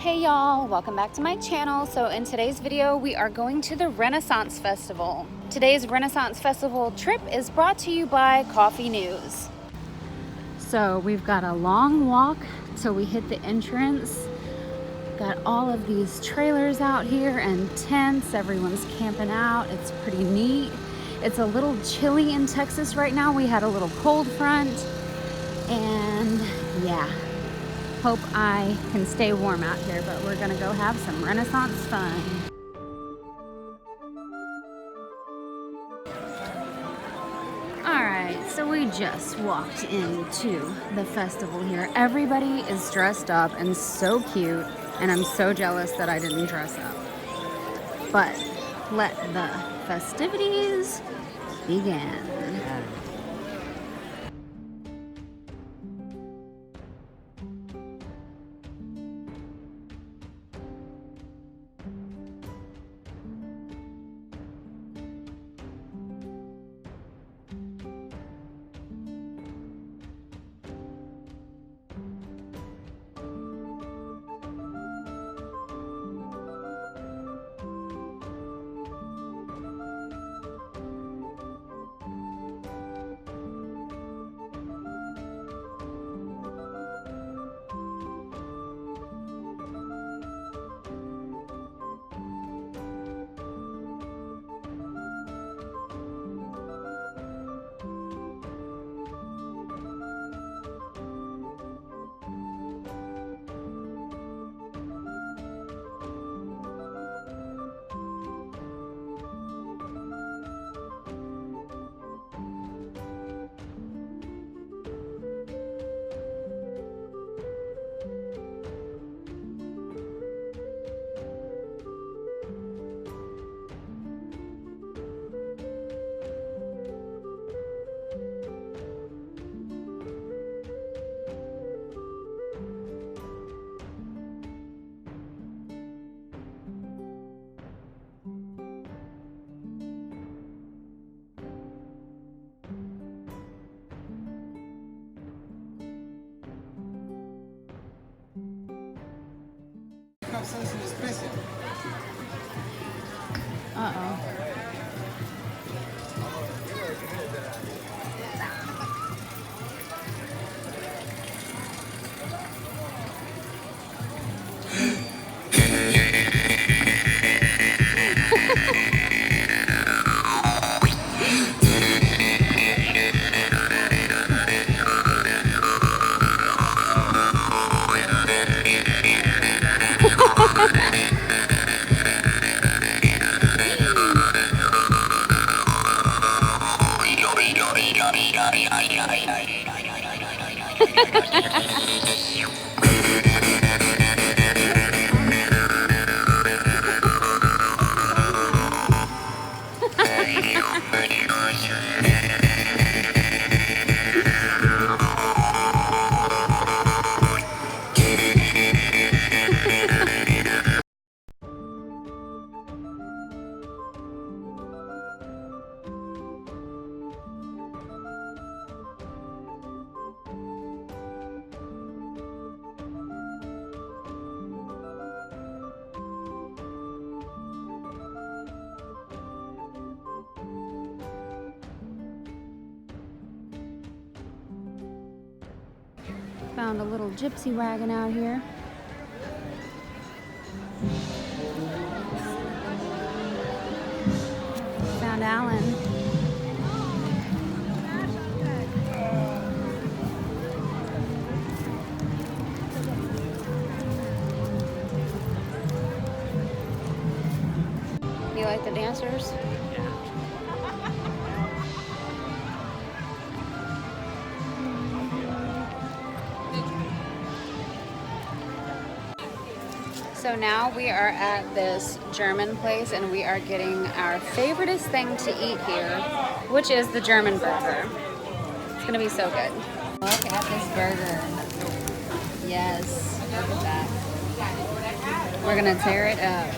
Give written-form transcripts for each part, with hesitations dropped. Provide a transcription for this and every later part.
Hey y'all, welcome back to my channel. So in today's video, we are going to the Renaissance Festival. Today's Renaissance Festival trip is brought to you by Coffee News. So we've got a long walk till we hit the entrance. Got all of these trailers out here and tents. Everyone's camping out. It's pretty neat. It's a little chilly in Texas right now. We had a little cold front and yeah. Hope I can stay warm out here, but we're gonna go have some Renaissance fun. All right, so we just walked into the festival here. Everybody is dressed up and so cute, and I'm so jealous that I didn't dress up. But let the festivities begin. Uh-oh. Found a little gypsy wagon out here. Found Alan. You like the dancers? So now we are at this German place and we are getting our favoriteest thing to eat here, which is the German burger. It's gonna be so good. Look at this burger. Yes, look at that. We're gonna tear it up.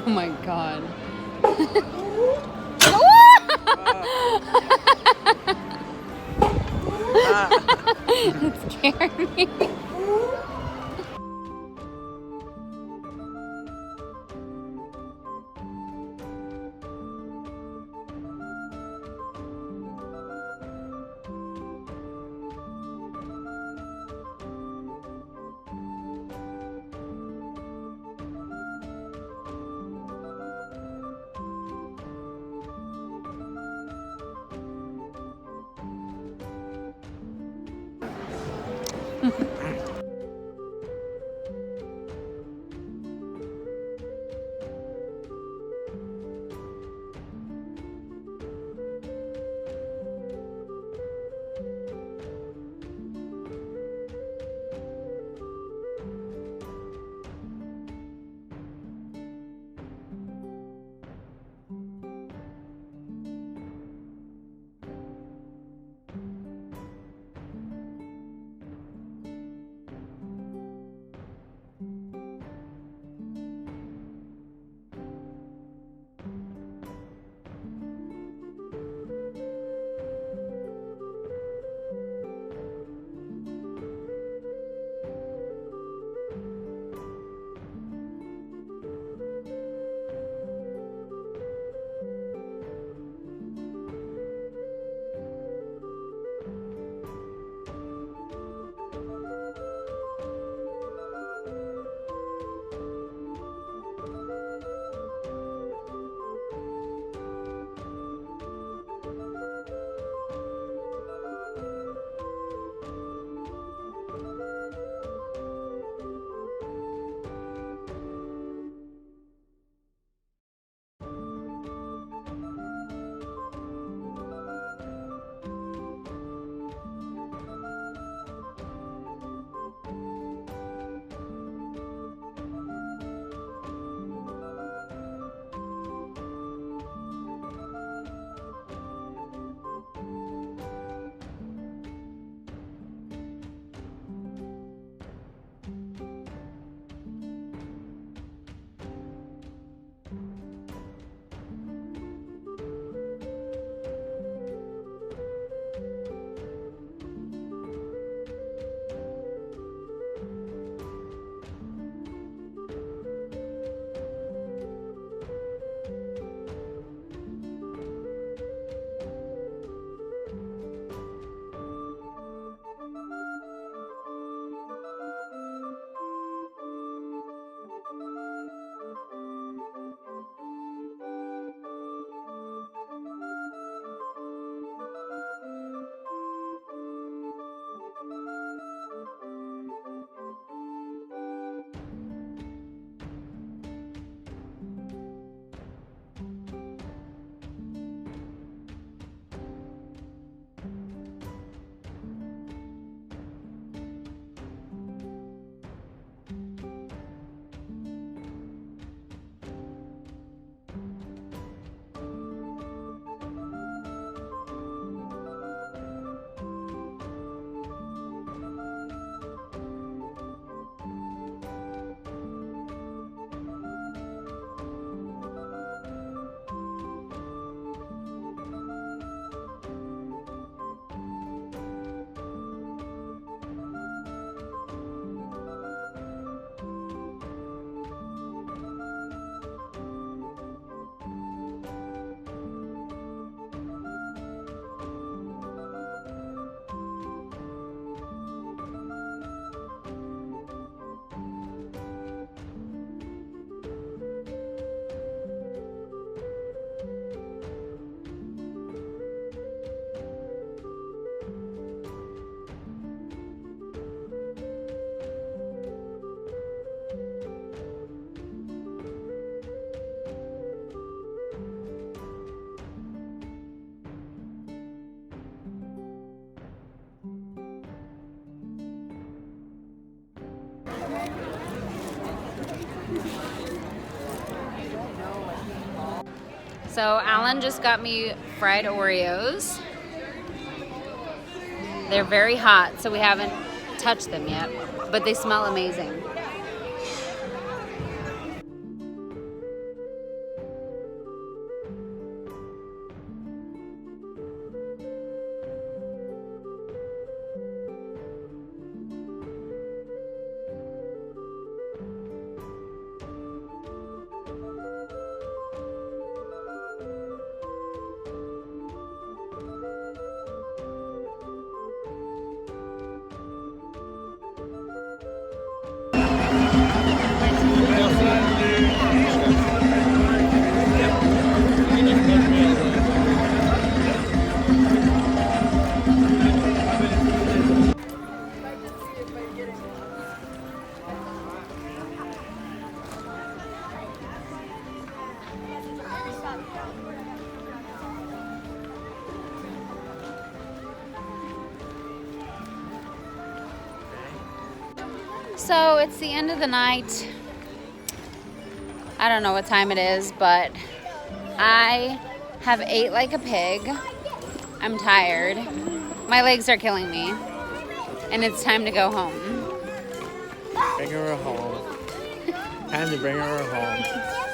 Oh my God. It scared me. So Alan just got me fried Oreos. They're very hot, so we haven't touched them yet, but they smell amazing. So it's the end of the night. I don't know what time it is, but I have ate like a pig. I'm tired. My legs are killing me. And it's time to go home. Bring her home. Time to bring her home.